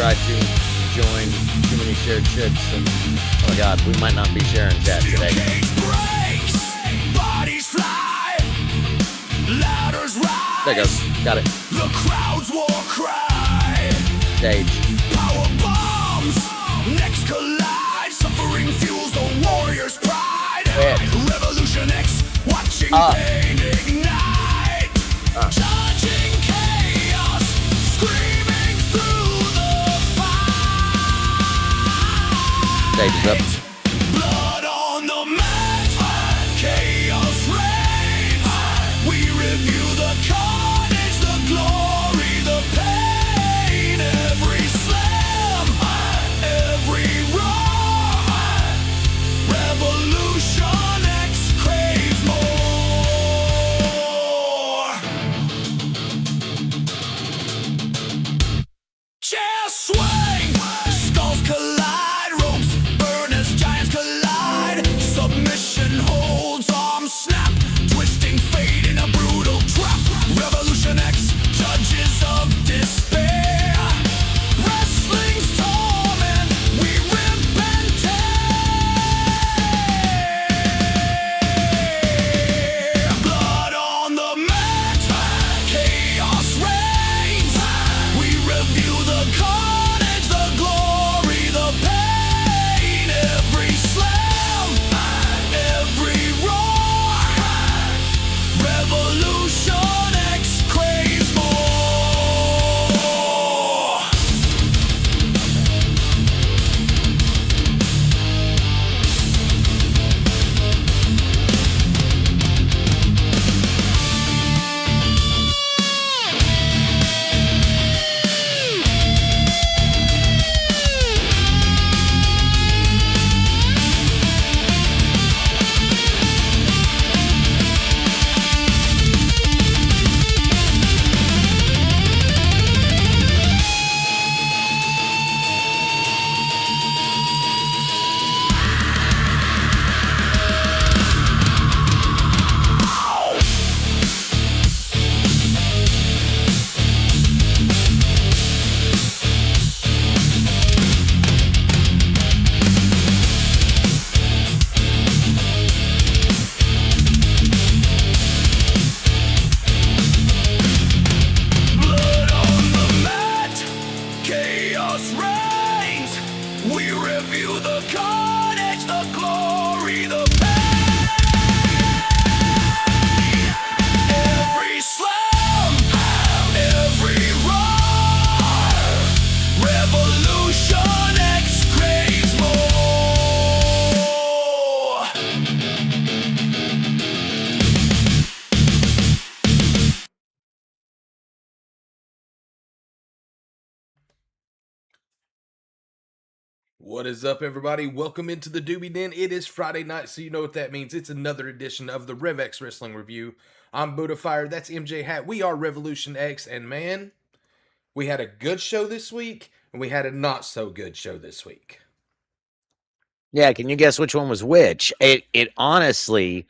try to join too many shared shits, and oh my god, we might not be sharing chat today. There goes. Got it. The crowd's war cry. Stage. Power bombs. Next collide. Suffering fuels the warrior's pride. Revolution X. Watching pain ignite. Charging chaos. Screaming through the fight. Stage is up. Blood on the mat. Chaos reigns. We review the carnage, the glory, the pain. Every slam, every roar. Revolution X craves more. Chairs swing, skulls collide, ropes burn as giants collide. Submission holds, arms snap, twisting fate in a brutal trap. Revolution X, judges of despair. Wrestling's torment, we rip and tear. Blood on the mat, chaos reigns. We review the carnage, the glory, the pain. Every slam, every roar. Revolution X craves more. Blood on the mat, chaos reigns. We review the carnage, the glory, the pain. Every slam, every roar. Revolution X craves more. What is up, everybody? Welcome into the Doobie Den. It is Friday night, so you know what that means. It's another edition of the Rev X Wrestling Review. I'm Buddha Fire. That's MJ Hat. We are Revolution X, and man, we had a good show this week, and we had a not so good show this week. Yeah, can you guess which one was which? It honestly,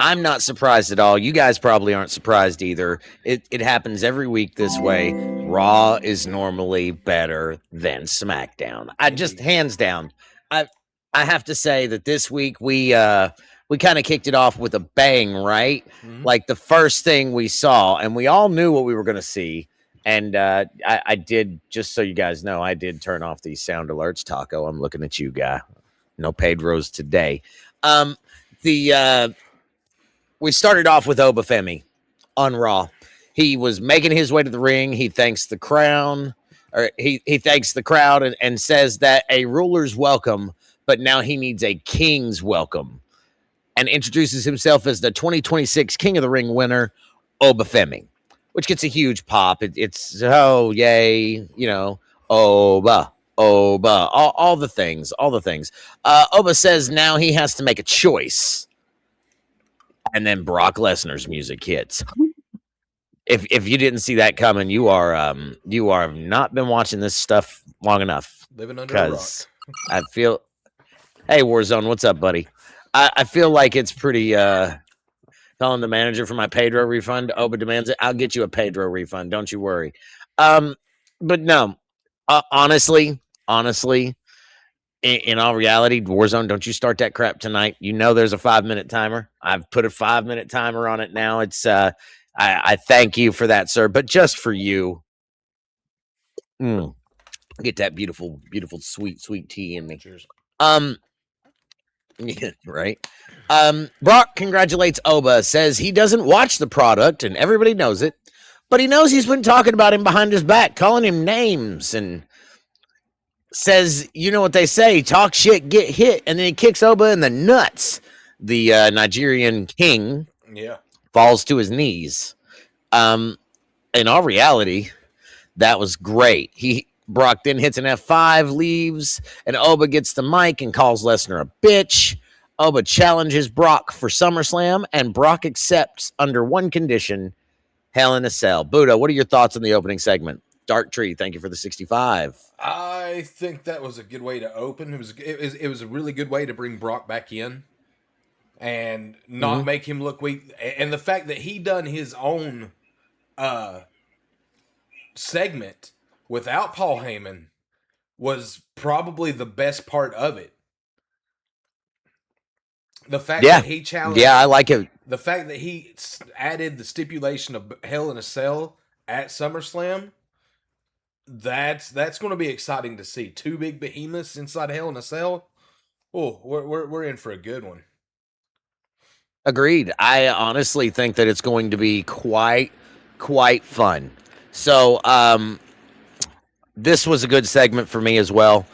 I'm not surprised at all. You guys probably aren't surprised either. It happens every week this way. Raw is normally better than SmackDown. I just hands down. I have to say that this week we kind of kicked it off with a bang, right? Mhm. Like the first thing we saw, and we all knew what we were going to see. And I did, just so you guys know, I did turn off the sound alerts. Taco, I'm looking at you, guy. No Pedro's today. We started off with Obafemi on Raw. He was making his way to the ring. He thanks the crown, or he thanks the crowd and says that a ruler's welcome, but now he needs a king's welcome, and introduces himself as the 2026 King of the Ring winner, Obafemi, which gets a huge pop. It's oh yay, you know, Oba, all the things, Oba says now he has to make a choice, and then Brock Lesnar's music hits. If you didn't see that coming, you are not been watching this stuff long enough. Living under a rock. Because I feel, hey Warzone, what's up, buddy? I feel like it's pretty calling the manager for my Pedro refund. Oba demands it. I'll get you a Pedro refund. Don't you worry. But no, Honestly, in all reality, Warzone, don't you start that crap tonight. You know there's a 5-minute timer. I've put a 5-minute timer on it now. It's I thank you for that, sir. But just for you, mm, get that beautiful, beautiful, sweet tea in me. Cheers. Yeah, right. Brock congratulates Oba, says he doesn't watch the product, and everybody knows it, but he knows he's been talking about him behind his back, calling him names, and says, you know what they say, talk shit, get hit, and then he kicks Oba in the nuts. The Nigerian king Yeah. falls to his knees. In all reality, that was great. Brock then hits an F5, leaves, and Oba gets the mic and calls Lesnar a bitch. Oba challenges Brock for SummerSlam, and Brock accepts under one condition: Hell in a Cell. Buddha, what are your thoughts on the opening segment? Dark Tree, thank you for the 65. I think that was a good way to open. It was a really good way to bring Brock back in and not make him look weak. And the fact that he done his own segment without Paul Heyman was probably the best part of it. The fact that he challenged, I like it. The fact that he added the stipulation of Hell in a Cell at SummerSlam, that's going to be exciting to see. Two big behemoths inside Hell in a Cell. Oh, we're in for a good one. Agreed. I honestly think that it's going to be quite fun. So, this was a good segment for me as well.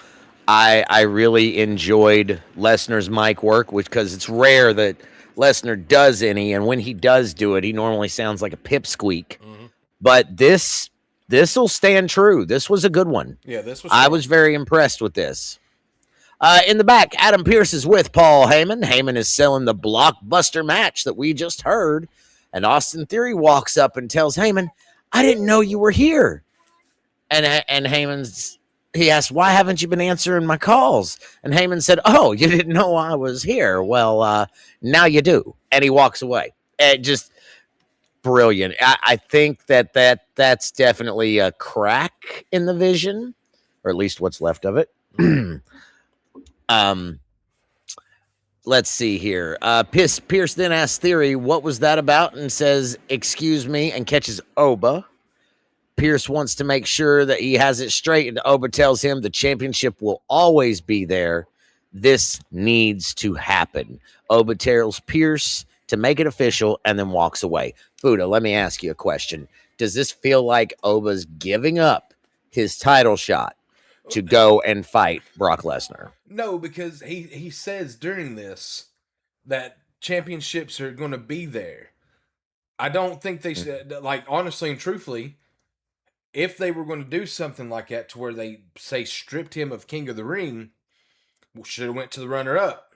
I really enjoyed Lesnar's mic work, which because it's rare that Lesnar does any, and when he does do it, he normally sounds like a pipsqueak. But this will stand true. This was a good one. Yeah, this was. I was very impressed with this. In the back, Adam Pearce is with Paul Heyman. Heyman is selling the blockbuster match that we just heard, and Austin Theory walks up and tells Heyman, "I didn't know you were here." And he asked, "Why haven't you been answering my calls?" And Heyman said, "Oh, you didn't know I was here. Well, now you do." And he walks away. Just brilliant. I think that's definitely a crack in the vision, or at least what's left of it. Let's see here. Pierce then asks Theory, "What was that about?" and says, "Excuse me," and catches Oba. Pierce wants to make sure that he has it straight, and Oba tells him the championship will always be there. This needs to happen. Oba tells Pierce to make it official and then walks away. Buddha, let me ask you a question. Does this feel like Oba's giving up his title shot to go and fight Brock Lesnar? No, because he says during this that championships are going to be there. I don't think they said, like, honestly and truthfully, if they were going to do something like that to where they say stripped him of King of the Ring, should have went to the runner-up.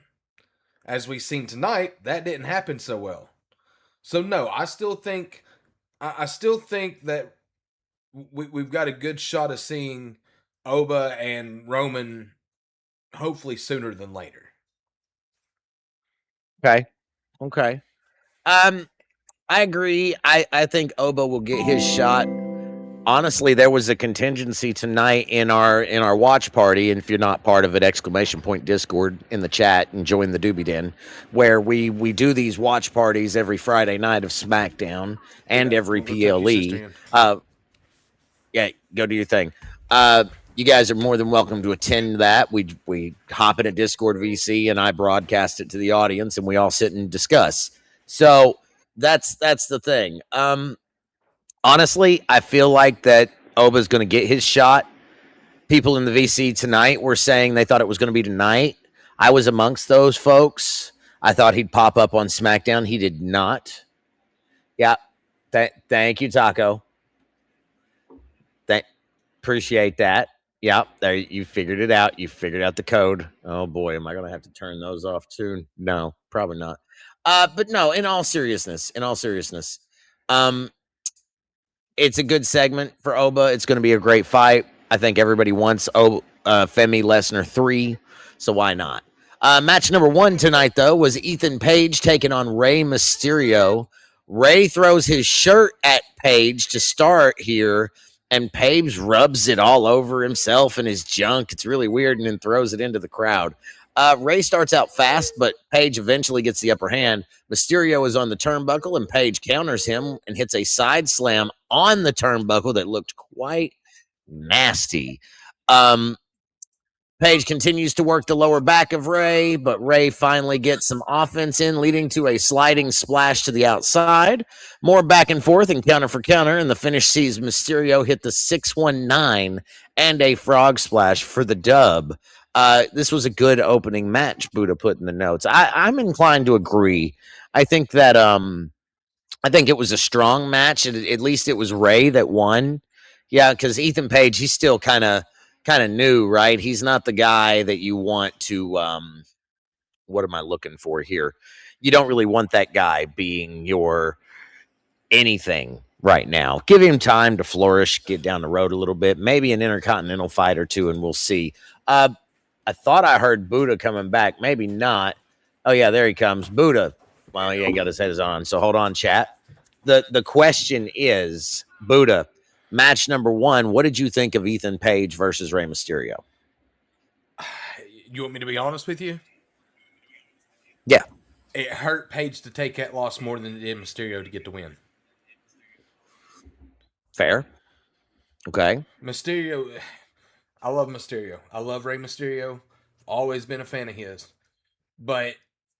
As we've seen tonight, that didn't happen so well. So no, I still think that we've got a good shot of seeing Oba and Roman hopefully sooner than later. Okay. I agree. I think Oba will get his shot. Honestly, there was a contingency tonight in our watch party, and if you're not part of it, !Discord in the chat and join the Doobie Den, where we do these watch parties every Friday night of SmackDown and every PLE. Yeah, go do your thing. You guys are more than welcome to attend that. We hop in a Discord VC, and I broadcast it to the audience, and we all sit and discuss. So that's the thing. Honestly, I feel like that Oba's going to get his shot. People in the VC tonight were saying they thought it was going to be tonight. I was amongst those folks. I thought he'd pop up on SmackDown. He did not. Yeah. Thank you, Taco. Appreciate that. Yeah, there, you figured it out. You figured out the code. Oh boy, am I going to have to turn those off soon? No, probably not. But no, in all seriousness, it's a good segment for Oba. It's going to be a great fight. I think everybody wants Femi Lesnar 3, so why not? Match number 1 tonight, though, was Ethan Page taking on Rey Mysterio. Rey throws his shirt at Page to start here, and Page rubs it all over himself and his junk. It's really weird, and then throws it into the crowd. Ray starts out fast, but Page eventually gets the upper hand. Mysterio is on the turnbuckle, and Page counters him and hits a side slam on the turnbuckle that looked quite nasty. Page continues to work the lower back of Ray, but Ray finally gets some offense in, leading to a sliding splash to the outside. More back and forth and counter for counter, and the finish sees Mysterio hit the 619 and a frog splash for the dub. This was a good opening match, Buddha put in the notes. I'm inclined to agree. I think that I think it was a strong match. At least it was Ray that won. Yeah, because Ethan Page, he's still kind of new, right? He's not the guy that you want to what am I looking for here? You don't really want that guy being your anything right now. Give him time to flourish, get down the road a little bit, maybe an intercontinental fight or two, and we'll see. I thought I heard Buddha coming back, maybe not. Oh yeah, there he comes. Buddha. Well, he ain't got his head on, so hold on, chat. The question is, Buddha, match number 1, what did you think of Ethan Page versus Rey Mysterio? You want me to be honest with you? Yeah. It hurt Page to take that loss more than it did Mysterio to get the win. Fair. Okay. Mysterio, I love Mysterio. I love Rey Mysterio. Always been a fan of his. But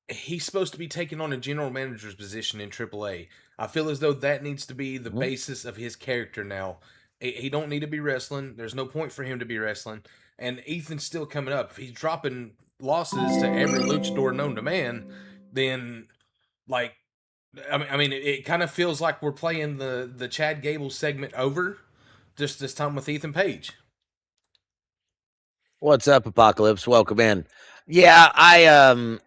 he's supposed to be taking on a general manager's position in AAA. I feel as though that needs to be the basis of his character now. He don't need to be wrestling. There's no point for him to be wrestling. And Ethan's still coming up. If he's dropping losses to every luchador known to man, then, like, I mean, it kind of feels like we're playing the Chad Gable segment over, just this time with Ethan Page. What's up, Apocalypse? Welcome in. Yeah, I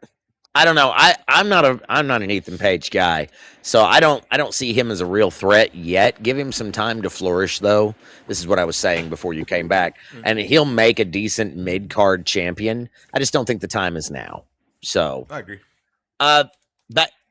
don't know. I'm not an Ethan Page guy, so I don't see him as a real threat yet. Give him some time to flourish, though. This is what I was saying before you came back, and he'll make a decent mid card champion. I just don't think the time is now. So I agree.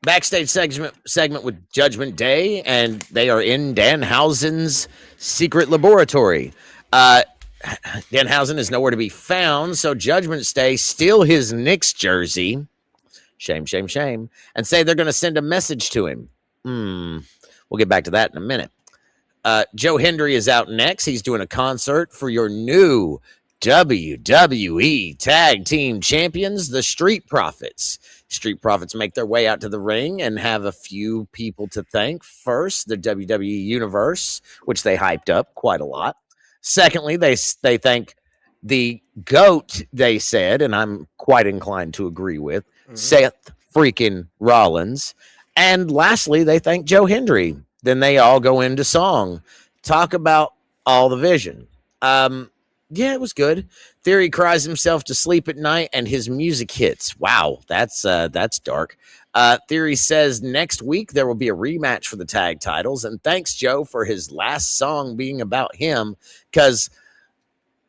Backstage segment with Judgment Day, and they are in Danhausen's secret laboratory. Danhausen is nowhere to be found, so Judgment Day steal his Knicks jersey. Shame, shame, shame. And say they're going to send a message to him. We'll get back to that in a minute. Joe Hendry is out next. He's doing a concert for your new WWE Tag Team Champions, the Street Profits. Street Profits make their way out to the ring and have a few people to thank. First, the WWE Universe, which they hyped up quite a lot. Secondly, they thank the GOAT, they said, and I'm quite inclined to agree with, Seth freaking Rollins. And lastly, they thank Joe Hendry. Then they all go into song. Talk about all the vision. Yeah, it was good. Theory cries himself to sleep at night and his music hits. Wow, that's dark. Theory says next week there will be a rematch for the tag titles, and thanks Joe for his last song being about him, because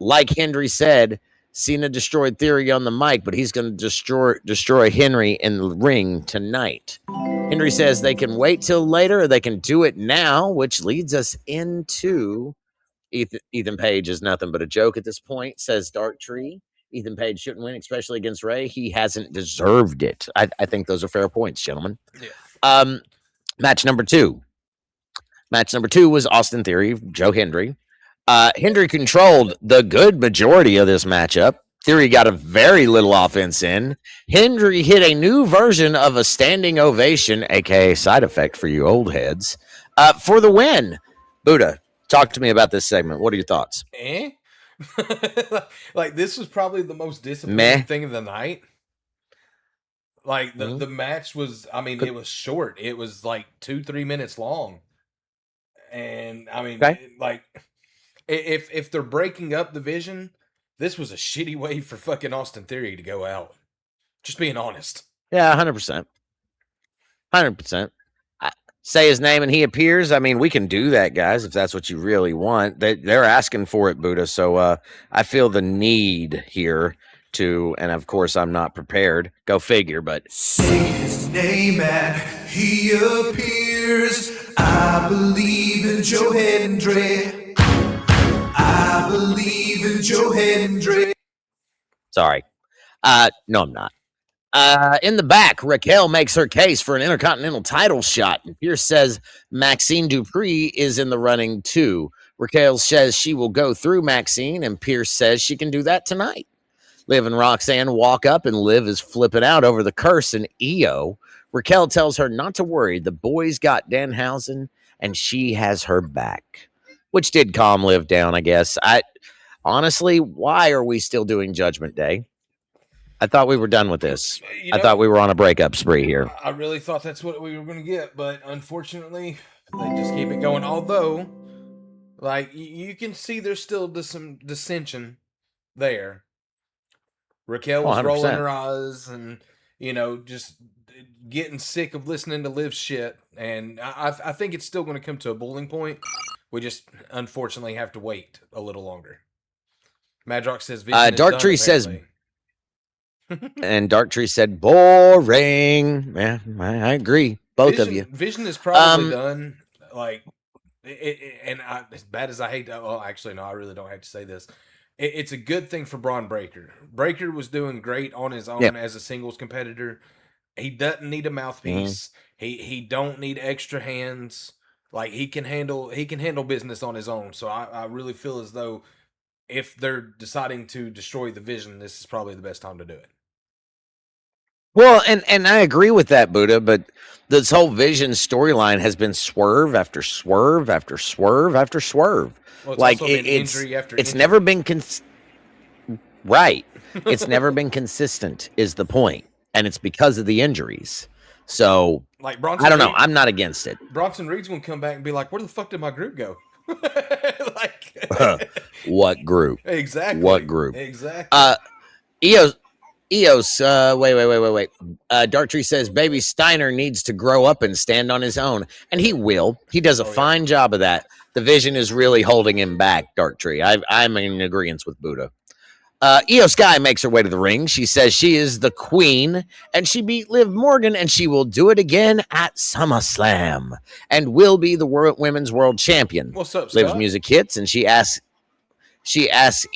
like Hendry said, Cena destroyed Theory on the mic, but he's going to destroy Henry in the ring tonight. Hendry says they can wait till later or they can do it now, which leads us into Ethan Page is nothing but a joke at this point, says Dark Tree. Ethan Page shouldn't win, especially against Ray. He hasn't deserved it. I think those are fair points, gentlemen. Yeah. Match number 2. Match number 2 was Austin Theory, Joe Hendry. Hendry controlled the good majority of this matchup. Theory got a very little offense in. Hendry hit a new version of a standing ovation, aka side effect for you old heads, for the win. Buddha, talk to me about this segment. What are your thoughts? Like, this was probably the most disappointing thing of the night. Like, the match was, I mean, it was short. It was like 2-3 minutes long. And, I mean, like, if they're breaking up the vision, this was a shitty way for fucking Austin Theory to go out. Just being honest. Yeah, 100%. 100%. Say his name and he appears. I mean, we can do that, guys, if that's what you really want. They're asking for it, Buddha. So I feel the need here to, and of course I'm not prepared. Go figure, but say his name and he appears. I believe in Joe Hendry. your head and drink. Sorry. No, I'm not. In the back, Raquel makes her case for an Intercontinental title shot. And Pierce says Maxine Dupree is in the running too. Raquel says she will go through Maxine, and Pierce says she can do that tonight. Liv and Roxanne walk up, and Liv is flipping out over the curse and EO. Raquel tells her not to worry. The boys got Danhausen, and she has her back, which did calm Liv down, I guess. Honestly, why are we still doing Judgment Day? I thought we were done with this. I thought we were on a breakup spree here. I really thought that's what we were going to get, but unfortunately, they just keep it going. Although, like, you can see there's still some dissension there. Raquel was rolling her eyes and, just getting sick of listening to Liv's shit. And I think it's still going to come to a boiling point. We just, unfortunately, have to wait a little longer. Madrox says, Darktree says... And Darktree said, boring. Yeah, I agree. Both of you. Vision is probably done. Like, as bad as I hate to, well, actually, no, I really don't have to say this. It's a good thing for Braun Breaker. Breaker was doing great on his own as a singles competitor. He doesn't need a mouthpiece. He don't need extra hands. Like, he can handle business on his own. So I really feel as though if they're deciding to destroy the Vision, this is probably the best time to do it. Well, and I agree with that, Buddha, but this whole Vision storyline has been swerve after swerve after swerve after swerve. Well, like it's never been right. It's never been consistent is the point, and it's because of the injuries. So, like Bronson I don't know. Reed, I'm not against it. Bronson Reed's gonna come back and be like, "Where the fuck did my group go?" What group? Exactly. What group? Exactly. Eos, wait. Darktree says Baby Steiner needs to grow up and stand on his own, and he will. He does a fine job of that. The Vision is really holding him back, Darktree. I'm in agreement with Buddha. Io Sky makes her way to the ring. She says she is the queen, and she beat Liv Morgan, and she will do it again at SummerSlam, and will be the women's world champion. What's up, Scott? Liv's music hits, and she asks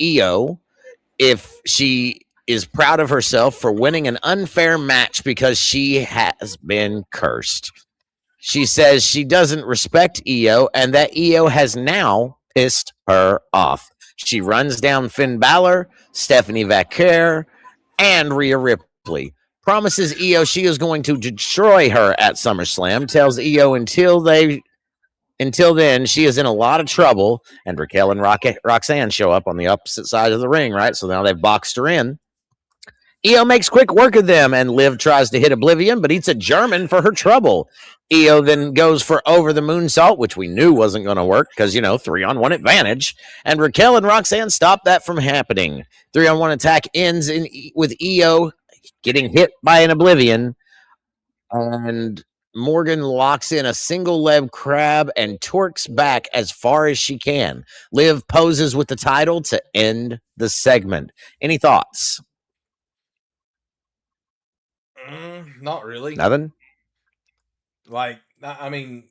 Io if she is proud of herself for winning an unfair match because she has been cursed. She says she doesn't respect Io and that Io has now pissed her off. She runs down Finn Balor, Stephanie Vaquer, and Rhea Ripley. Promises Io she is going to destroy her at SummerSlam. Tells Io until then she is in a lot of trouble. And Raquel and Roxanne show up on the opposite side of the ring, right? So now they've boxed her in. Io makes quick work of them, and Liv tries to hit Oblivion, but eats a German for her trouble. Io then goes for over the moonsault, which we knew wasn't going to work because, 3-on-1 advantage. And Raquel and Roxanne stop that from happening. 3-on-1 attack ends with Io getting hit by an Oblivion. And Morgan locks in a single leg crab and torques back as far as she can. Liv poses with the title to end the segment. Any thoughts? Not really. Nothing? Like, I mean,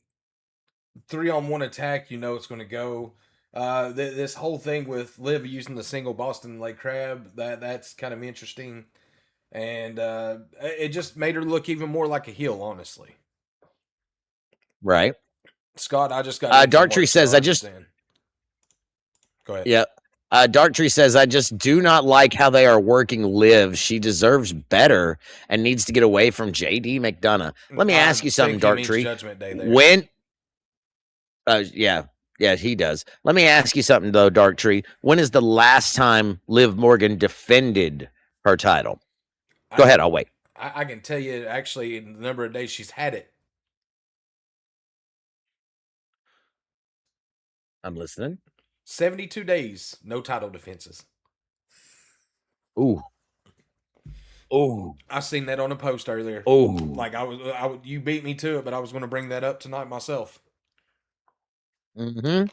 3-on-1 attack, it's going to go. This whole thing with Liv using the single Boston leg crab, that's kind of interesting. And it just made her look even more like a heel, honestly. Right. Scott, I just got... Darktree says, Go ahead. Yeah. Darktree says, I just do not like how they are working Liv. She deserves better and needs to get away from JD McDonough. Let me ask you something, Darktree. Judgment Day there. When? Yeah, he does. Let me ask you something, though, Darktree. When is the last time Liv Morgan defended her title? Go ahead, I'll wait. I can tell you, actually, in the number of days she's had it. I'm listening. 72 days, no title defenses. Ooh. I seen that on a post earlier. Oh. Like you beat me to it, but I was going to bring that up tonight myself. Mm-hmm.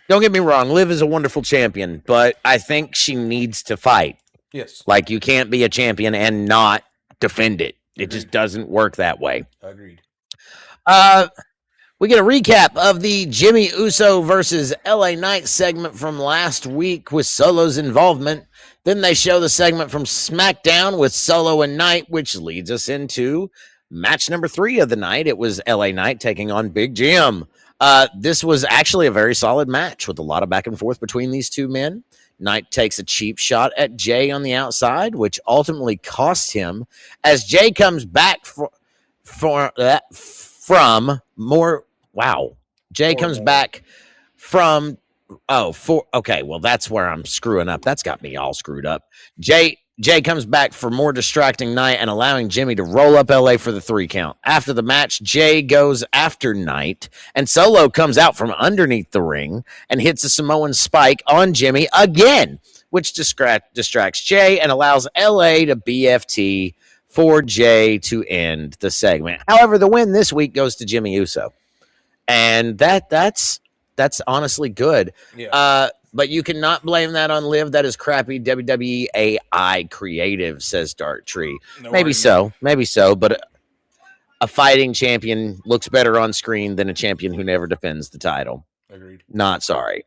Don't get me wrong, Liv is a wonderful champion, but I think she needs to fight. Yes. Like, you can't be a champion and not defend it. It just doesn't work that way. Agreed. We get a recap of the Jimmy Uso versus LA Knight segment from last week with Solo's involvement. Then they show the segment from SmackDown with Solo and Knight, which leads us into match number 3 of the night. It was LA Knight taking on Big Jim. This was actually a very solid match with a lot of back and forth between these two men. Knight takes a cheap shot at Jay on the outside, which ultimately costs him as Jay comes back from more. Wow. Jay comes back from okay, well, that's where I'm screwing up. That's got me all screwed up. Jay comes back for more distracting Knight and allowing Jimmy to roll up LA for the 3 count. After the match, Jay goes after Knight, and Solo comes out from underneath the ring and hits a Samoan spike on Jimmy again, which distracts Jay and allows LA to BFT for Jay to end the segment. However, the win this week goes to Jimmy Uso. And that's honestly good. Yeah. But you cannot blame that on Liv. That is crappy WWE AI creative, says Dark Tree. No maybe so, but a fighting champion looks better on screen than a champion who never defends the title. Agreed. Not sorry.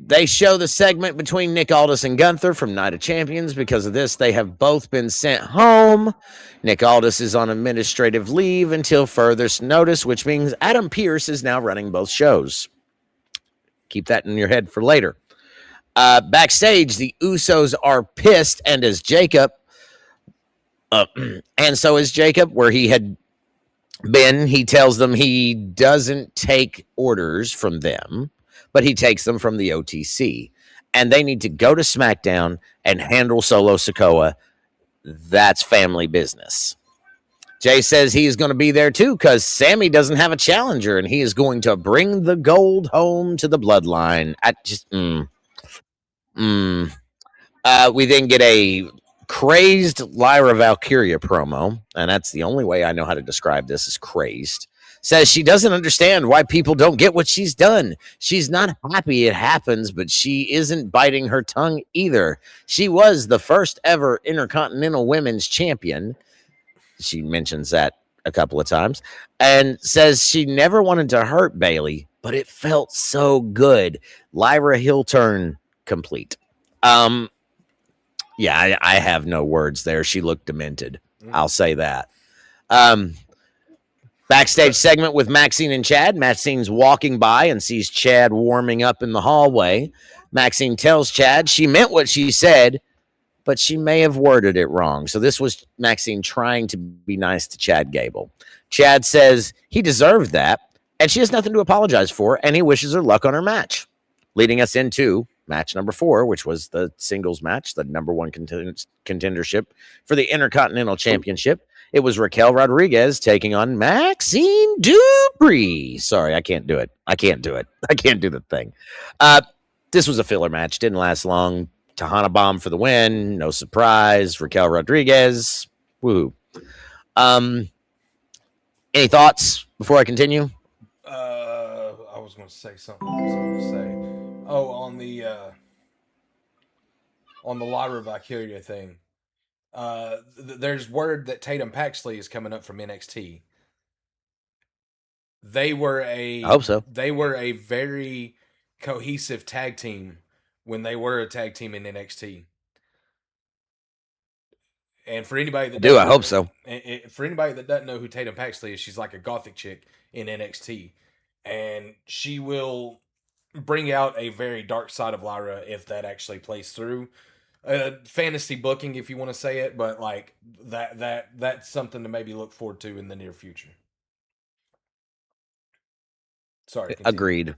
They show the segment between Nick Aldis and Gunther from Night of Champions. Because of this, they have both been sent home. Nick Aldis is on administrative leave until further notice, which means Adam Pearce is now running both shows. Keep that in your head for later. Backstage, the Usos are pissed, and as Jacob, and so is Jacob, where he had been. He tells them he doesn't take orders from them, but he takes them from the OTC, and they need to go to SmackDown and handle Solo Sikoa. That's family business. Jay says he is going to be there too because Sammy doesn't have a challenger, and he is going to bring the gold home to the bloodline. We then get a crazed Lyra Valkyria promo, and that's the only way I know how to describe this, is crazed. Says she doesn't understand why people don't get what she's done. She's not happy it happens, but she isn't biting her tongue either. She was the first ever Intercontinental Women's Champion. She mentions that a couple of times, and says she never wanted to hurt Bayley, but it felt so good. Lyra heel turn complete. Yeah, I have no words there. She looked demented. I'll say that. Backstage segment with Maxine and Chad. Maxine's walking by and sees Chad warming up in the hallway. Maxine tells Chad she meant what she said, but she may have worded it wrong. So this was Maxine trying to be nice to Chad Gable. Chad says he deserved that, and she has nothing to apologize for, and he wishes her luck on her match. Leading us into match number 4, which was the singles match, the number 1 contendership for the Intercontinental Championship. It was Raquel Rodriguez taking on Maxine Dupree. Sorry, I can't do it. I can't do the thing. This was a filler match. Didn't last long. Tahana Bomb for the win. No surprise. Raquel Rodriguez. Woo. Any thoughts before I continue? I was going to say something. Oh, on the Lyra Valkyria thing. There's word that Tatum Paxley is coming up from NXT. I hope so. They were a very cohesive tag team when they were a tag team in NXT. And for anybody that I hope so. For anybody that doesn't know who Tatum Paxley is, she's like a gothic chick in NXT, and she will bring out a very dark side of Lyra if that actually plays through. Fantasy booking, if you want to say it, but like that's something to maybe look forward to in the near future. Sorry. Continue. Agreed.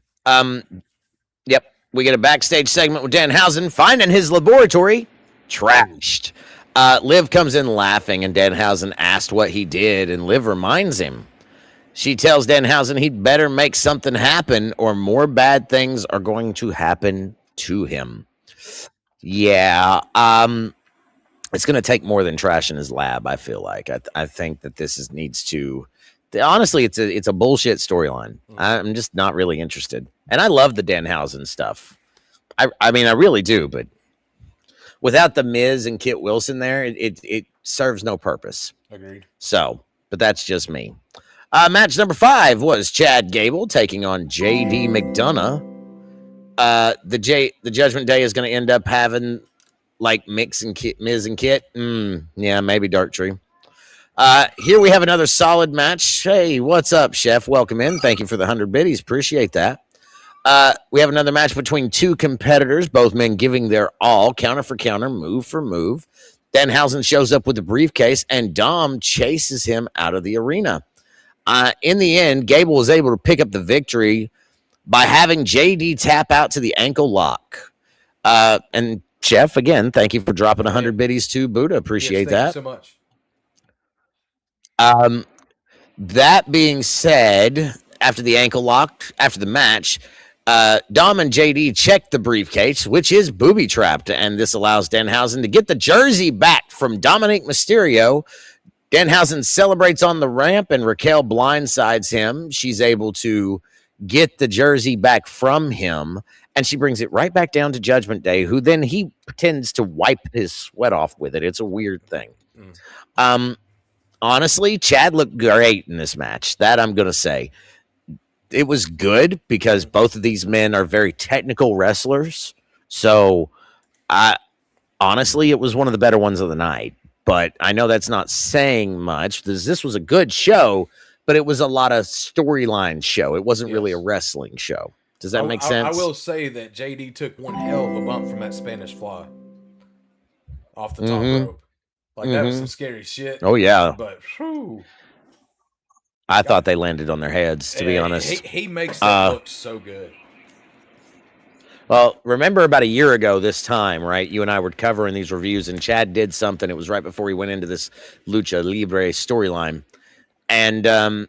Yep. We get a backstage segment with Danhausen finding his laboratory trashed. Liv comes in laughing, and Danhausen asked what he did, and Liv reminds him. She tells Danhausen he'd better make something happen, or more bad things are going to happen to him. Yeah, it's going to take more than trash in his lab, I feel like. I think that this needs to... Honestly, it's a bullshit storyline. I'm just not really interested. And I love the Danhausen stuff. I mean, I really do, but without the Miz and Kit Wilson there, it serves no purpose. Agreed. So, but that's just me. Match number 5 was Chad Gable taking on JD McDonough. The Judgment Day is going to end up having like Miz and Kit. Yeah, maybe Dark Tree. Here we have another solid match. Hey, what's up, Chef? Welcome in. Thank you for the 100 biddies. Appreciate that. We have another match between two competitors, both men giving their all, counter for counter, move for move. Danhausen shows up with the briefcase, and Dom chases him out of the arena. In the end, Gable was able to pick up the victory by having JD tap out to the ankle lock. And Jeff, again, thank you for dropping 100 biddies to Buddha. Appreciate that. Thank you so much. That being said, after the ankle lock, after the match, Dom and JD check the briefcase, which is booby trapped, and this allows Danhausen to get the jersey back from Dominic Mysterio. Danhausen celebrates on the ramp, and Raquel blindsides him. She's able to get the jersey back from him, and she brings it right back down to Judgment Day, who then he pretends to wipe his sweat off with it. It's a weird thing. Honestly, Chad looked great in this match. That I'm going to say. It was good because both of these men are very technical wrestlers. So, honestly, it was one of the better ones of the night. But I know that's not saying much. This was a good show, but it was a lot of storyline show. It wasn't really a wrestling show. Does that make sense? I will say that JD took one hell of a bump from that Spanish fly off the top rope. Like, that was some scary shit. Oh, yeah. But, whew. I thought they landed on their heads, to be honest. He makes that look so good. Well, remember about a year ago this time, right? You and I were covering these reviews, and Chad did something. It was right before he went into this Lucha Libre storyline. And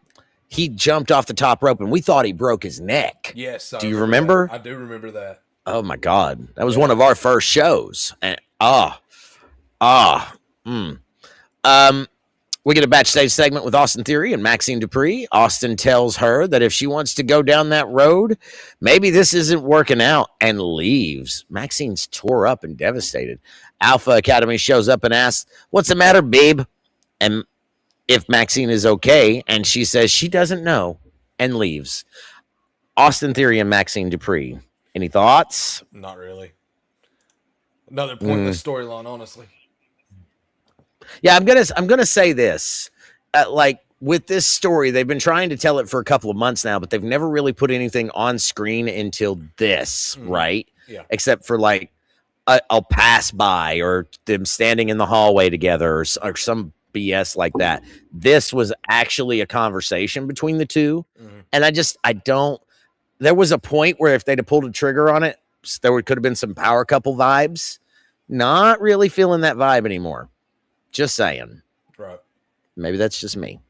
he jumped off the top rope, and we thought he broke his neck. Yes. Do you remember? I do remember that. Oh, my God. That was one of our first shows. And, we get a backstage segment with Austin Theory and Maxine Dupree. Austin tells her that if she wants to go down that road, maybe this isn't working out, and leaves. Maxine's tore up and devastated. Alpha Academy shows up and asks, "What's the matter, babe?" And if Maxine is okay, and she says she doesn't know, and leaves. Austin Theory and Maxine Dupree. Any thoughts? Not really. Another pointless storyline, honestly. Yeah, I'm gonna say this. Like with this story, they've been trying to tell it for a couple of months now, but they've never really put anything on screen until this, right? Yeah. Except for like I'll pass by or them standing in the hallway together or some BS like that. This was actually a conversation between the two, and I don't. There was a point where if they'd have pulled a trigger on it, could have been some power couple vibes. Not really feeling that vibe anymore. Just saying. Right. Maybe that's just me.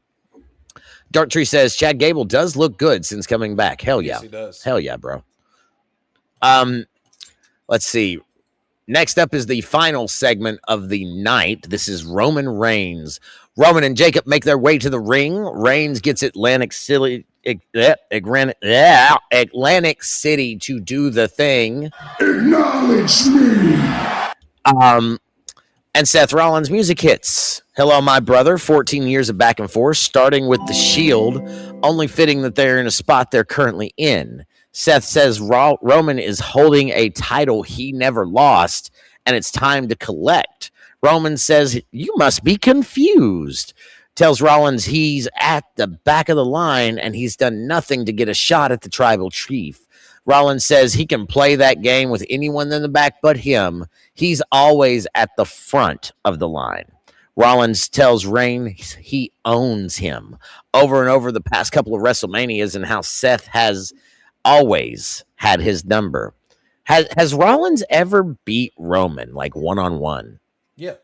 Dark Tree says Chad Gable does look good since coming back. Hell yeah. Yes, he does. Hell yeah, bro. Let's see. Next up is the final segment of the night. This is Roman Reigns. Roman and Jacob make their way to the ring. Reigns gets Atlantic City to do the thing. Acknowledge me. And Seth Rollins' music hits. Hello, my brother. 14 years of back and forth, starting with the Shield, only fitting that they're in a spot they're currently in. Seth says Roman is holding a title he never lost, and it's time to collect. Roman says, "You must be confused." Tells Rollins he's at the back of the line, and he's done nothing to get a shot at the tribal chief. Rollins says he can play that game with anyone in the back but him. He's always at the front of the line. Rollins tells Reigns he owns him over and over the past couple of WrestleManias and how Seth has always had his number. Has Rollins ever beat Roman, like one-on-one? Yeah.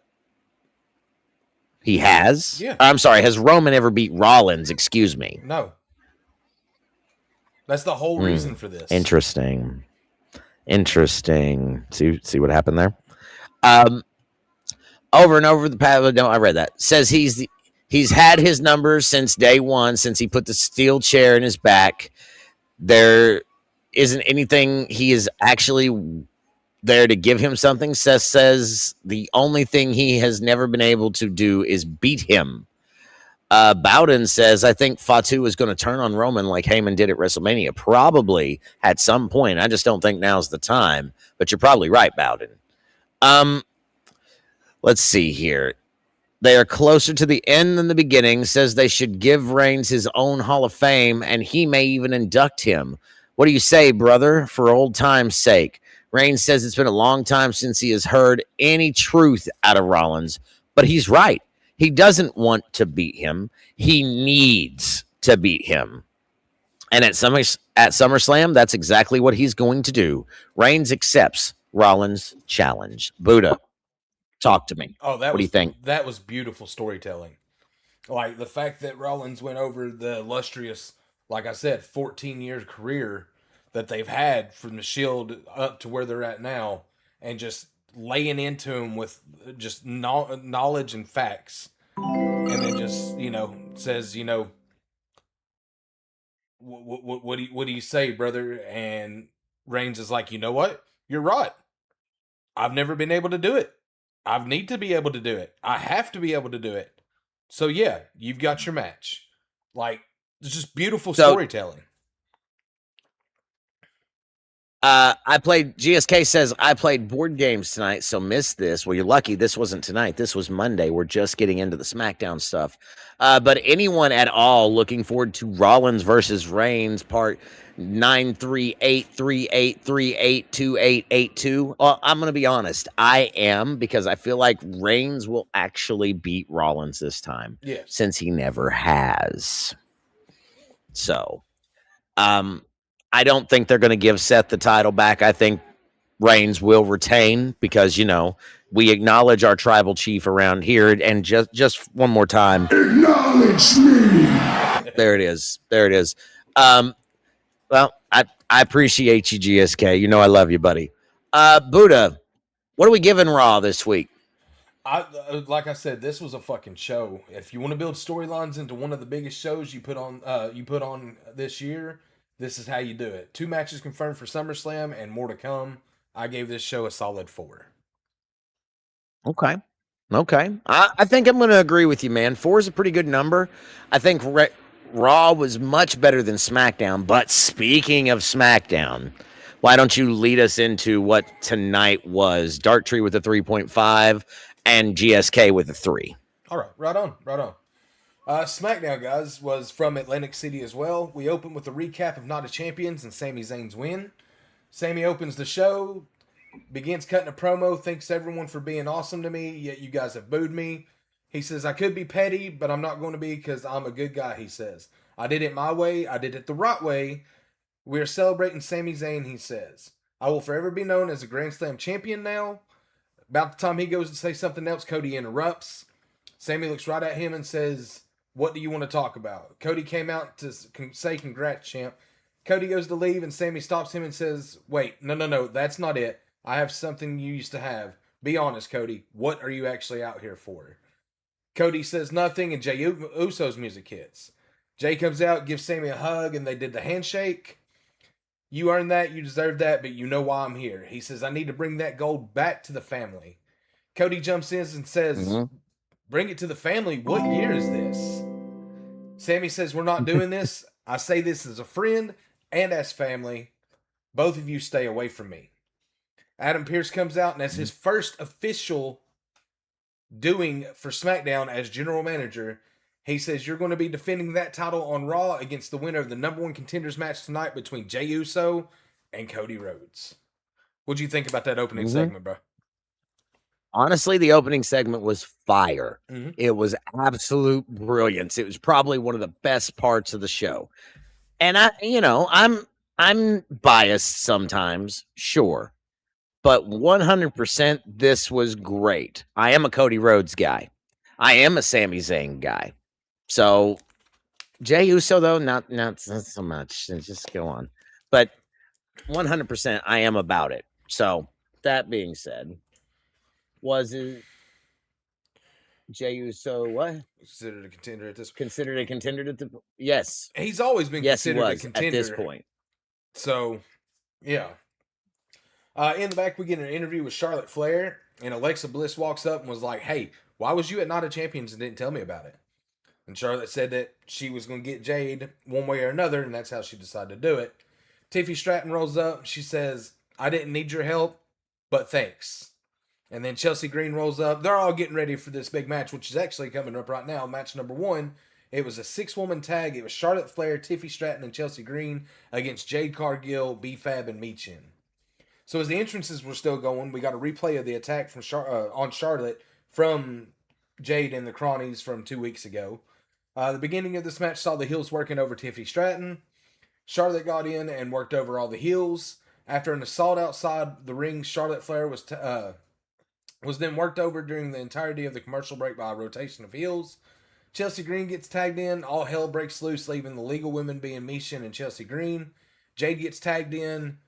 He has? Yeah. I'm sorry, has Roman ever beat Rollins? Excuse me. No. That's the whole reason for this. Interesting. See what happened there? Over and over the past. No, I read that. Says he's had his numbers since day one, since he put the steel chair in his back. There isn't anything he is actually there to give him something. Seth says the only thing he has never been able to do is beat him. Bowden says, I think Fatu is going to turn on Roman like Heyman did at WrestleMania. Probably at some point. I just don't think now's the time. But you're probably right, Bowden. Let's see here. They are closer to the end than the beginning. Says they should give Reigns his own Hall of Fame, and he may even induct him. What do you say, brother, for old time's sake? Reigns says it's been a long time since he has heard any truth out of Rollins, but he's right. He doesn't want to beat him. He needs to beat him. And at SummerSlam, that's exactly what he's going to do. Reigns accepts Rollins' challenge. Buddha, talk to me. Oh, What do you think? That was beautiful storytelling. Like the fact that Rollins went over the illustrious, like I said, 14-year career that they've had from the Shield up to where they're at now, and just laying into him with just knowledge and facts, and then just says what do you say, brother? And Reigns is like, you know what, you're right. I've never been able to do it. I need to be able to do it. I have to be able to do it. So yeah, you've got your match. Like, it's just beautiful storytelling. I played, GSK says, I played board games tonight, so missed this. Well, you're lucky this wasn't tonight. This was Monday. We're just getting into the SmackDown stuff. But anyone at all looking forward to Rollins versus Reigns part 93838382882? Well, I'm going to be honest. I am, because I feel like Reigns will actually beat Rollins this time. Yes. Since he never has. So, I don't think they're going to give Seth the title back. I think Reigns will retain because, we acknowledge our tribal chief around here. And just one more time. Acknowledge me. There it is. Well, I appreciate you, GSK. I love you, buddy. Buddha, what are we giving Raw this week? Like I said, this was a fucking show. If you want to build storylines into one of the biggest shows you put on this year, this is how you do it. 2 matches confirmed for SummerSlam and more to come. I gave this show a solid 4. Okay. I think I'm going to agree with you, man. 4 is a pretty good number. I think Raw was much better than SmackDown. But speaking of SmackDown, why don't you lead us into what tonight was? Darktree with a 3.5 and GSK with a 3. All right, right on. SmackDown, guys, was from Atlantic City as well. We open with a recap of Night of Champions and Sami Zayn's win. Sami opens the show, begins cutting a promo, thanks everyone for being awesome to me, yet you guys have booed me. He says, I could be petty, but I'm not going to be because I'm a good guy, he says. I did it my way. I did it the right way. We are celebrating Sami Zayn, he says. I will forever be known as a Grand Slam champion now. About the time he goes to say something else, Cody interrupts. Sami looks right at him and says, what do you want to talk about? Cody came out to say congrats, champ. Cody goes to leave and Sami stops him and says, wait, no, that's not it. I have something you used to have. Be honest, Cody. What are you actually out here for? Cody says nothing and Jey Uso's music hits. Jey comes out, gives Sami a hug, and they did the handshake. You earned that, you deserve that, but you know why I'm here. He says, I need to bring that gold back to the family. Cody jumps in and says, bring it to the family? What year is this? Sami says, we're not doing this. I say this as a friend and as family. Both of you stay away from me. Adam Pearce comes out, and as his first official doing for SmackDown as general manager, he says, you're going to be defending that title on Raw against the winner of the number 1 contenders match tonight between Jey Uso and Cody Rhodes. What'd you think about that opening segment, bro? Honestly, the opening segment was fire. It was absolute brilliance. It was probably one of the best parts of the show. And I'm biased sometimes, sure. But 100% this was great. I am a Cody Rhodes guy. I am a Sami Zayn guy. So Jey Uso, though, not so much. Just go on. But 100% I am about it. So that being said, was it Jey Uso what? Considered a contender at this point. Considered a contender at the Yes. He's always been considered a contender at this point. So, yeah. In the back, we get an interview with Charlotte Flair, and Alexa Bliss walks up and was like, "Hey, why was you at Night of Champions and didn't tell me about it?" And Charlotte said that she was going to get Jade one way or another, and that's how she decided to do it. Tiffy Stratton rolls up. She says, "I didn't need your help, but thanks." And then Chelsea Green rolls up. They're all getting ready for this big match, which is actually coming up right now. Match number 1. It was a 6-woman tag. It was Charlotte Flair, Tiffy Stratton, and Chelsea Green against Jade Cargill, B-Fab, and Michin. So as the entrances were still going, we got a replay of the attack from on Charlotte from Jade and the Cronies from 2 weeks ago. The beginning of this match saw the heels working over Tiffy Stratton. Charlotte got in and worked over all the heels. After an assault outside the ring, Charlotte Flair was then worked over during the entirety of the commercial break by a rotation of heels. Chelsea Green gets tagged in. All hell breaks loose, leaving the legal women being Michin and Chelsea Green. Jade gets tagged in,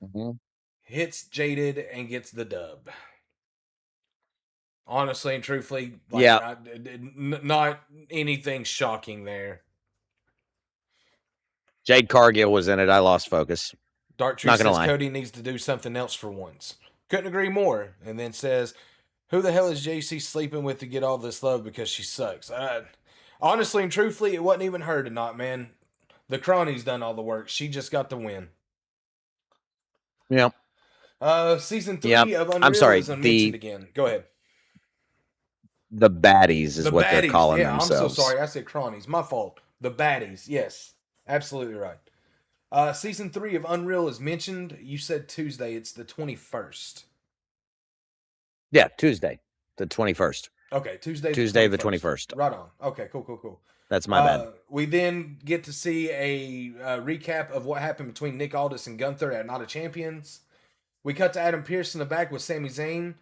hits Jaded, and gets the dub. Honestly and truthfully, not anything shocking there. Jade Cargill was in it. I lost focus. Dark Tree says Cody needs to do something else for once. Couldn't agree more. And then says, "Who the hell is JC sleeping with to get all this love because she sucks?" Honestly and truthfully, it wasn't even her tonight, man. The Cronies done all the work. She just got the win. Yep. Season 3 of Unreal is unmentioned again. Go ahead. The baddies is what they're calling themselves. I'm so sorry. I said Cronies. My fault. The baddies. Yes. Absolutely right. Season 3 of Unreal is mentioned. You said Tuesday. It's the 21st. Yeah, Tuesday. The 21st. Okay, Tuesday the 21st. Right on. Okay, cool. That's my bad. We then get to see a recap of what happened between Nick Aldis and Gunther at Night of Champions. We cut to Adam Pearce in the back with Sami Zayn.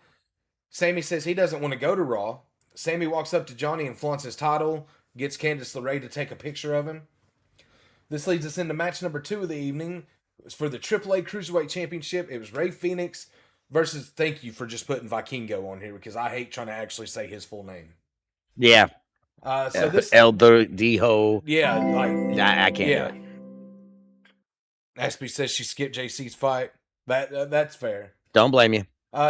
Sami says he doesn't want to go to Raw. Sami walks up to Johnny and flaunts his title, gets Candice LeRae to take a picture of him. This leads us into match number 2 of the evening. It was for the AAA Cruiserweight Championship. It was Rey Fenix versus, thank you for just putting Vikingo on here because I hate trying to actually say his full name. Yeah. So this El Dijo. Yeah, like I can't do it. Aspie says she skipped JC's fight. That's fair. Don't blame you.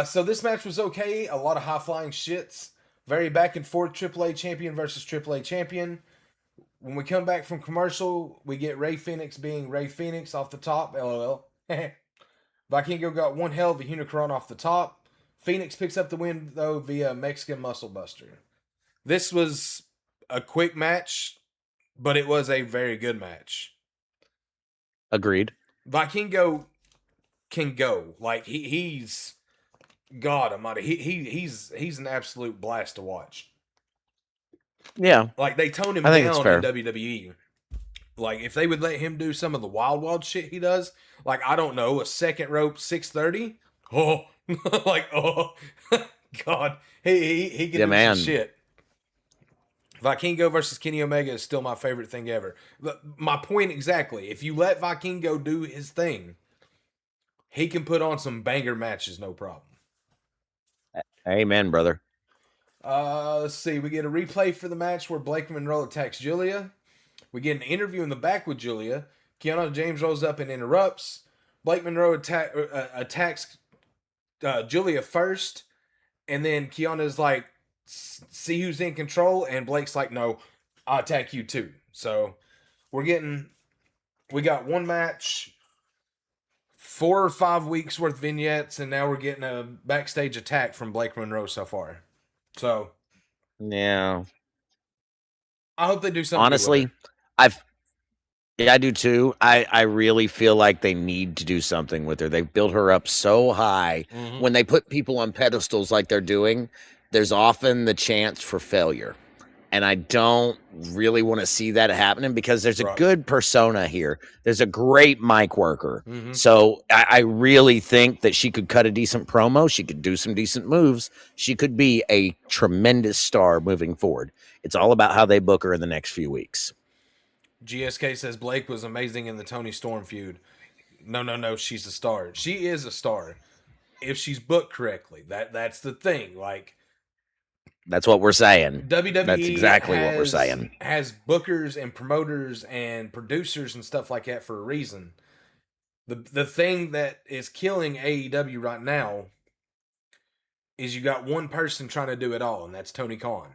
So this match was okay. A lot of high flying shits. Very back and forth. AAA champion versus AAA champion. When we come back from commercial, we get Rey Fenix being Rey Fenix off the top. LOL. Vikingo got one hell of a Unicron off the top. Phoenix picks up the win, though, via Mexican Muscle Buster. This was a quick match, but it was a very good match. Agreed. Vikingo can go. Like, he's... God almighty. He's an absolute blast to watch. Yeah. Like, they tone him down in WWE. Like, if they would let him do some of the wild shit he does, like, I don't know, a second rope 630. Oh, like, oh, God. He can do some shit. Vikingo versus Kenny Omega is still my favorite thing ever. My point exactly. If you let Vikingo do his thing, he can put on some banger matches, no problem. Amen, brother. Let's see. We get a replay for the match where Blake Monroe attacks Julia. We get an interview in the back with Julia. Kiana James rolls up and interrupts. Blake Monroe attacks Julia first, and then Kiana's like, see who's in control, and Blake's like, no, I'll attack you too. So we got one match, 4 or 5 weeks worth of vignettes, and now we're getting a backstage attack from Blake Monroe so far. So yeah, I hope they do something. Honestly, I do too. I really feel like they need to do something with her. They've built her up so high. Mm-hmm. When they put people on pedestals like they're doing, there's often the chance for failure. And I don't really want to see that happening because there's a good persona here. There's a great mic worker. Mm-hmm. So I really think that she could cut a decent promo. She could do some decent moves. She could be a tremendous star moving forward. It's all about how they book her in the next few weeks. GSK says Blake was amazing in the Toni Storm feud. No, she's a star. She is a star. If she's booked correctly. That's the thing. Like, that's what we're saying. WWE That's exactly what we're saying. Has bookers and promoters and producers and stuff like that for a reason. The thing that is killing AEW right now is you got one person trying to do it all, and that's Tony Khan.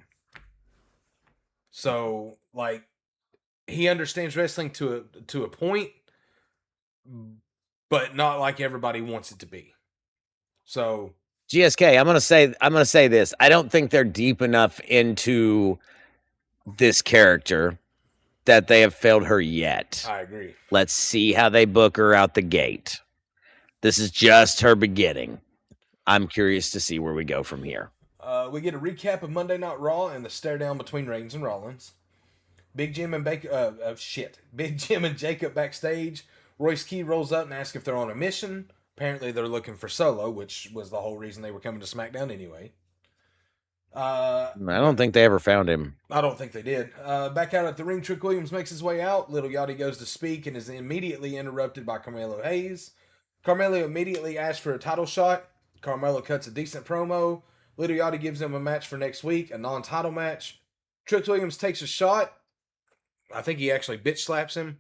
So, like, he understands wrestling to a point, but not like everybody wants it to be. So, GSK, I'm gonna say this. I don't think they're deep enough into this character that they have failed her yet. I agree. Let's see how they book her out the gate. This is just her beginning. I'm curious to see where we go from here. We get a recap of Monday Night Raw and the stare down between Reigns and Rollins. Big Jim and Big Jim and Jacob backstage. Royce Key rolls up and asks if they're on a mission. Apparently they're looking for Solo, which was the whole reason they were coming to SmackDown anyway. I don't think they ever found him. I don't think they did. Back out at the ring, Trick Williams makes his way out. Little Yachty goes to speak and is immediately interrupted by Carmelo Hayes. Carmelo immediately asks for a title shot. Carmelo cuts a decent promo. Little Yachty gives him a match for next week, a non-title match. Trick Williams takes a shot. I think he actually bitch slaps him.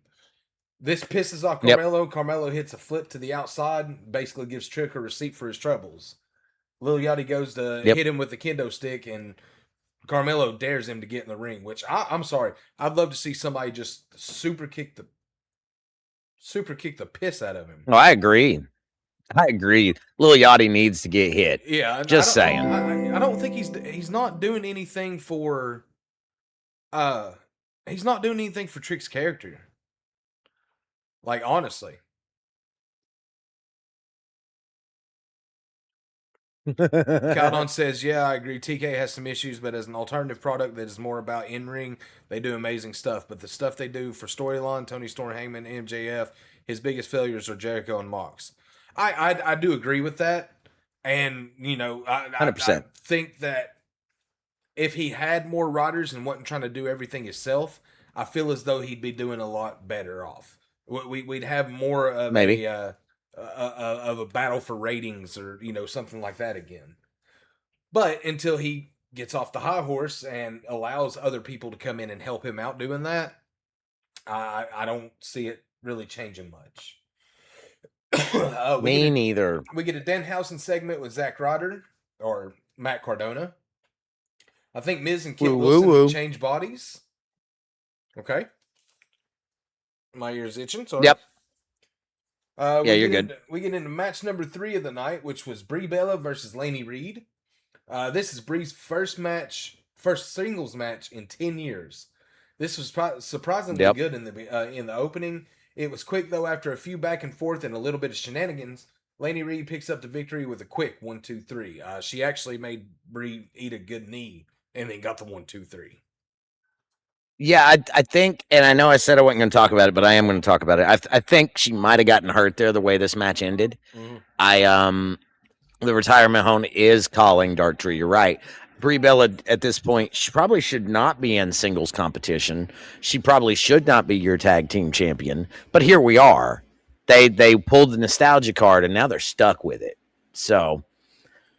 This pisses off Carmelo. Yep. Carmelo hits a flip to the outside, basically gives Trick a receipt for his troubles. Lil Yachty goes to hit him with the kendo stick, and Carmelo dares him to get in the ring, which I'm sorry. I'd love to see somebody just super kick the piss out of him. Oh, I agree. Lil Yachty needs to get hit. Yeah, just saying. I don't think he's not doing anything for he's not doing anything for Trick's character. Like, honestly. Caldon says, yeah, I agree. TK has some issues, but as an alternative product that is more about in-ring, they do amazing stuff. But the stuff they do for storyline, Tony Storm, Hangman, MJF, his biggest failures are Jericho and Mox. I do agree with that. And, you know, 100%. I think that if he had more riders and wasn't trying to do everything himself, I feel as though he'd be doing a lot better off. We'd have more of maybe of a battle for ratings, or, you know, something like that again. But until he gets off the high horse and allows other people to come in and help him out doing that, I don't see it really changing much. Me neither. We get a Danhausen segment with Zack Ryder or Matt Cardona. I think Miz and Kit Wilson change bodies. Okay. My ear's itching. Sorry. Yep. Yeah, you're good. We get into match number 3 of the night, which was Brie Bella versus Lainey Reed. This is Brie's first singles match in 10 years. This was surprisingly good in the opening. It was quick, though. After a few back and forth and a little bit of shenanigans, Lainey Reed picks up the victory with a quick 1, 2, 3. She actually made Brie eat a good knee and then got the 1, 2, 3. Yeah, I think, and I know I said I wasn't going to talk about it, but I am going to talk about it. I think she might have gotten hurt there the way this match ended. Mm-hmm. The retirement home is calling Darktree. You're right. Brie Bella, at this point, she probably should not be in singles competition. She probably should not be your tag team champion. But here we are. They pulled the nostalgia card, and now they're stuck with it. So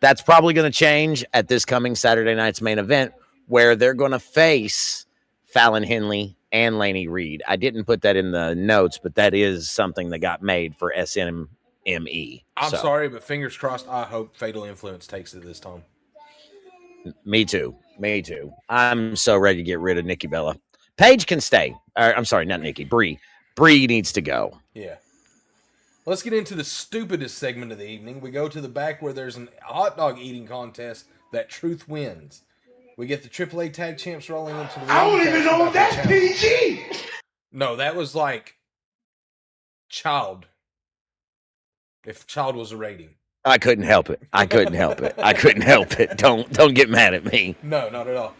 that's probably going to change at this coming Saturday night's main event, where they're going to face Fallon Henley and Lainey Reed. I didn't put that in the notes, but that is something that got made for SNME. I'm sorry, but fingers crossed, I hope Fatal Influence takes it this time. Me too. I'm so ready to get rid of Nikki Bella. Paige can stay. I'm sorry, not Nikki. Brie. Brie needs to go. Yeah. Let's get into the stupidest segment of the evening. We go to the back where there's a hot dog eating contest that Truth wins. We get the AAA Tag Champs rolling into the ring. I don't even know if that's PG. No, that was like Child. If Child was a rating. I couldn't help it. Don't get mad at me. No, not at all.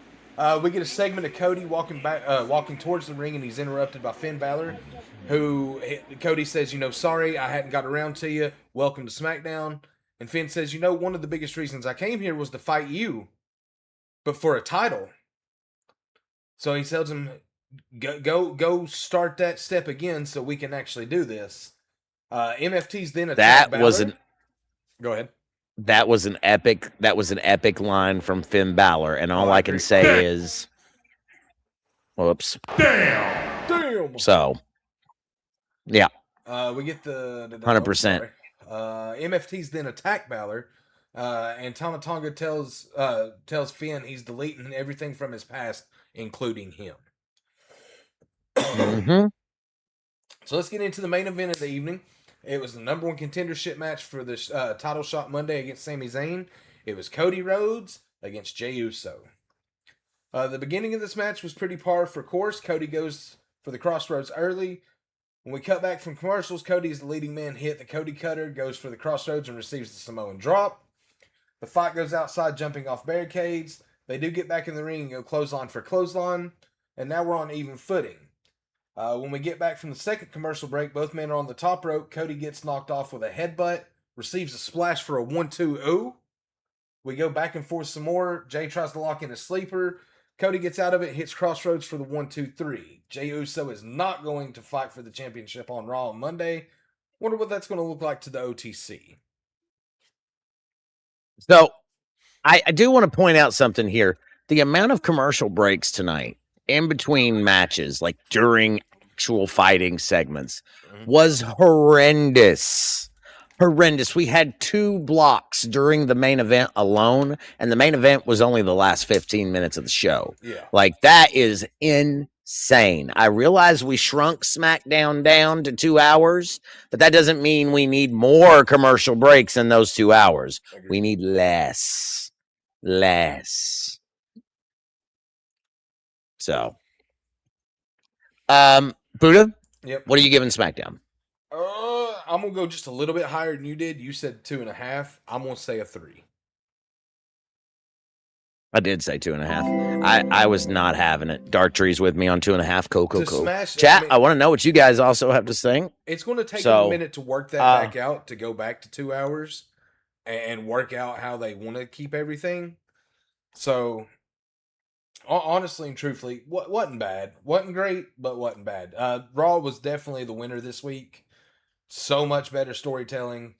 We get a segment of Cody walking towards the ring, and he's interrupted by Finn Balor, who Cody says, sorry, I hadn't got around to you. Welcome to SmackDown. And Finn says, one of the biggest reasons I came here was to fight you, but for a title. So he tells him, go start that step again so we can actually do this. MFT's then attacked Balor. Go ahead. That was an epic line from Finn Balor, and all I can say is, whoops. Damn. So, yeah. We get the 100%. MFT's then attack Balor, and Tama Tonga tells Finn he's deleting everything from his past, including him. Mm-hmm. So let's get into the main event of the evening. It was the number one contendership match for the title shot Monday against Sami Zayn. It was Cody Rhodes against Jey Uso. The beginning of this match was pretty par for course. Cody goes for the crossroads early. When we cut back from commercials, Cody is the leading man hit. The Cody Cutter goes for the crossroads and receives the Samoan drop. The fight goes outside, jumping off barricades. They do get back in the ring and go clothesline for clothesline. And now we're on even footing. When we get back from the second commercial break, both men are on the top rope. Cody gets knocked off with a headbutt, receives a splash for a 1-2-0. We go back and forth some more. Jay tries to lock in a sleeper. Cody gets out of it, hits crossroads for the 1-2-3. Jey Uso is not going to fight for the championship on Raw on Monday. Wonder what that's going to look like to the OTC. So I do want to point out something here. The amount of commercial breaks tonight in between matches, like during actual fighting segments, was horrendous. Horrendous. We had 2 blocks during the main event alone, and the main event was only the last 15 minutes of the show. Yeah. Like, that is insane. I realize we shrunk SmackDown down to 2 hours, but that doesn't mean we need more commercial breaks in those 2 hours. Agreed. We need less. Less. So, Buddha, Yep. what are you giving SmackDown? I'm going to go just a little bit higher than you did. You said 2.5. I'm going to say a 3. I did say 2.5. I was not having it. Dark Tree's with me on 2.5. Cool. Smash, Chat, I want to know what you guys also have to think. It's going to take a minute to work that back out, to go back to 2 hours and work out how they want to keep everything. So, honestly and truthfully, wasn't bad. Wasn't great, but wasn't bad. Raw was definitely the winner this week. So much better storytelling.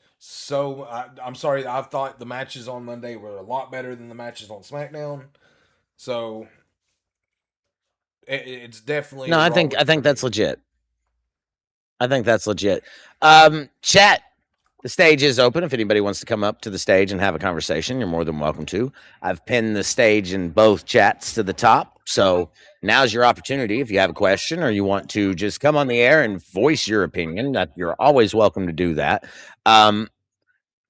I'm sorry, I thought the matches on Monday were a lot better than the matches on SmackDown. So it's definitely no. I think that's legit. I think that's legit. Chat, the stage is open. If anybody wants to come up to the stage and have a conversation, you're more than welcome to. I've pinned the stage in both chats to the top. So now's your opportunity. If you have a question or you want to just come on the air and voice your opinion, you're always welcome to do that.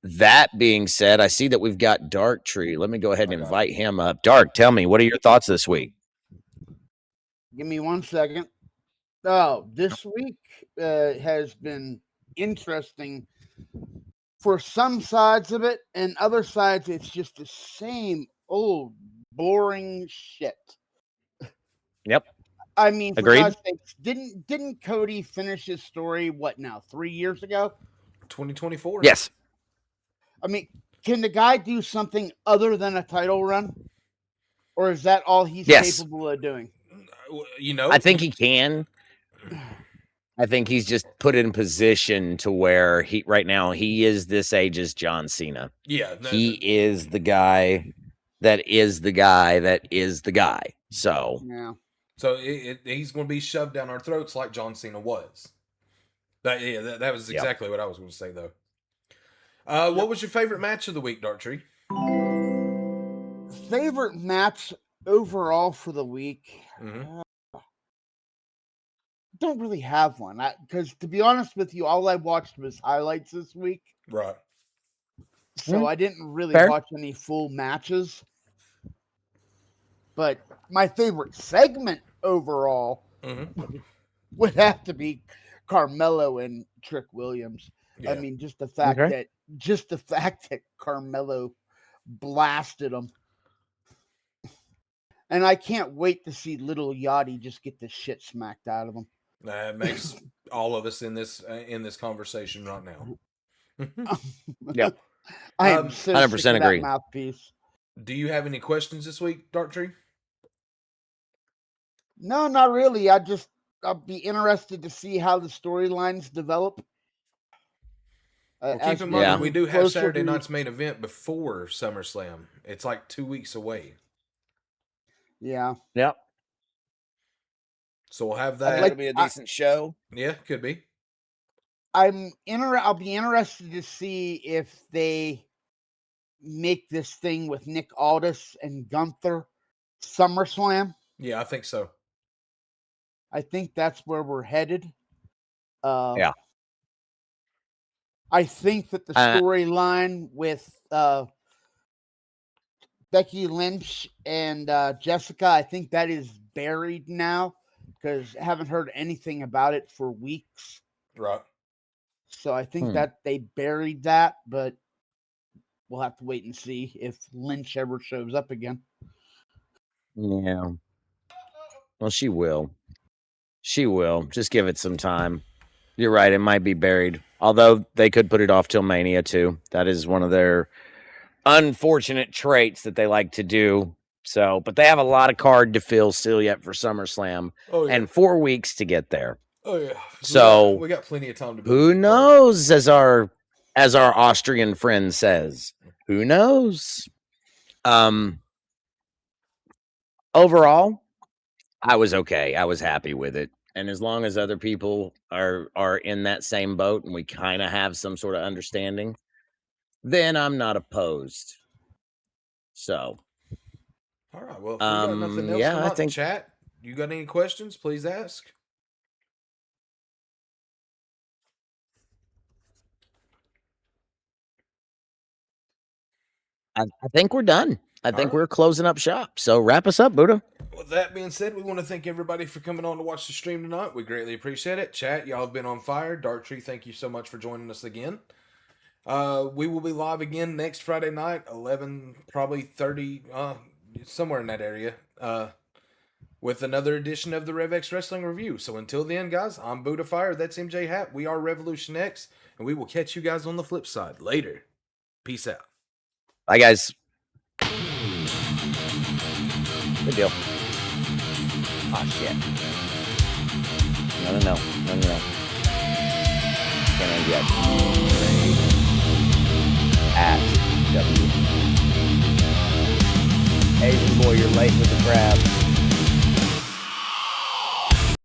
That being said, I see that we've got Dark Tree. Let me go ahead and invite him up. Dark, tell me, what are your thoughts this week? Give me 1 second. Oh, this week has been interesting for some sides of it, and other sides it's just the same old boring shit. Yep. I mean, for agreed. God's sakes, didn't Cody finish his story 3 years ago? 2024. Yes. I mean, can the guy do something other than a title run? Or is that all he's capable of doing? I think he can. I think he's just put in position to where right now he is this age's John Cena. Yeah. He is the guy that is the guy that is the guy. So, yeah. So he's going to be shoved down our throats like John Cena was. That was exactly what I was going to say, though. What was your favorite match of the week, Dark Tree? Favorite match overall for the week? Don't really have one. Because to be honest with you, all I watched was highlights this week. Right. So I didn't really watch any full matches. But my favorite segment overall would have to be Carmelo and Trick Williams. Yeah. I mean, just the fact that Carmelo blasted him. And I can't wait to see little Yachty just get the shit smacked out of him. That makes all of us in this conversation right now. Yep. I am so 100% agree. Mouthpiece. Do you have any questions this week, Dark Tree? No, not really. I'll be interested to see how the storylines develop. Well, keep in mind, we do have Saturday night's main event before SummerSlam. It's like 2 weeks away. Yeah. Yep. So we'll have that. It'll be a decent show. Yeah, could be. I'll be interested to see if they make this thing with Nick Aldis and Gunther SummerSlam. Yeah, I think so. I think that's where we're headed. Yeah. I think that the storyline with Becky Lynch and Jessica, I think that is buried now because I haven't heard anything about it for weeks. Right. So I think that they buried that, but we'll have to wait and see if Lynch ever shows up again. Yeah. Well, she will. She will. Just give it some time. You're right. It might be buried. Although they could put it off till Mania, too. That is one of their unfortunate traits that they like to do. So, but they have a lot of card to fill still yet for SummerSlam. Oh, yeah. And 4 weeks to get there. Oh, yeah. So we got plenty of time to build. Who knows, as our Austrian friend says. Who knows? Overall, I was okay. I was happy with it. And as long as other people are in that same boat and we kind of have some sort of understanding, then I'm not opposed. So, all right. Well, if we got nothing else yeah, come I out think in chat, you got any questions? Please ask. I think we're done. I think we're closing up shop. So wrap us up, Buddha. With that being said, we want to thank everybody for coming on to watch the stream tonight. We greatly appreciate it. Chat, y'all have been on fire. Dark Tree, thank you so much for joining us again. We will be live again next Friday night, 11, probably 30, somewhere in that area, with another edition of the Rev X Wrestling Review. So until then, guys, I'm Buddha Fire. That's MJ Hat. We are Revolution X, and we will catch you guys on the flip side later. Peace out. Bye, guys. Good deal. Oh, shit. No. Can't end yet. At W. Asian boy, you're late with the crab.